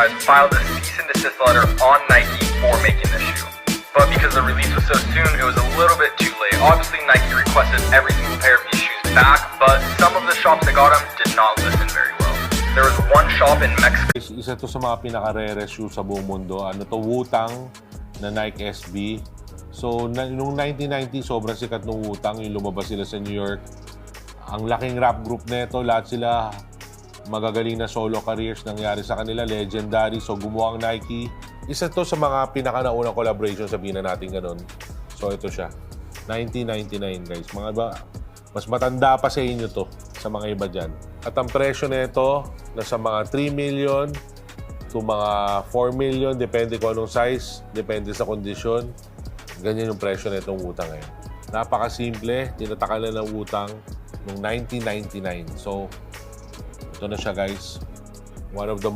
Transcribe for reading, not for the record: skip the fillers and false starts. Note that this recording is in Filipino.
guys filed a cease and desist letter on Nike for making this shoe. But because the release was so soon, it was a little bit too late. Obviously, Nike requested every single pair of these shoes back, but some of the shops that got them did not listen very well. There was one shop in Mexico. Isa to sa mga pinaka-rare shoe sa buong mundo. Ano to? Wu-Tang na Nike SB. So, noong 1990, sobrang sikat ng Wu-Tang. Yung lumabas sila sa New York. Ang laking rap group nito, lahat sila magagaling na solo careers nangyari sa kanila, legendary. So, gumawa ang Nike. Isa to sa mga pinaka-naunang collaboration, sabihin na natin ganun. So, ito siya. 1999, guys. Mga iba, mas matanda pa sa inyo to, sa mga iba dyan. At ang presyo nito, nasa mga 3 million to mga 4 million, depende kung anong size, depende sa kondisyon. Ganyan yung presyo nitong Wu-Tang ngayon. Napakasimple, tinatakalan ng Wu-Tang noong 1999. So, ito na siya, guys. One of the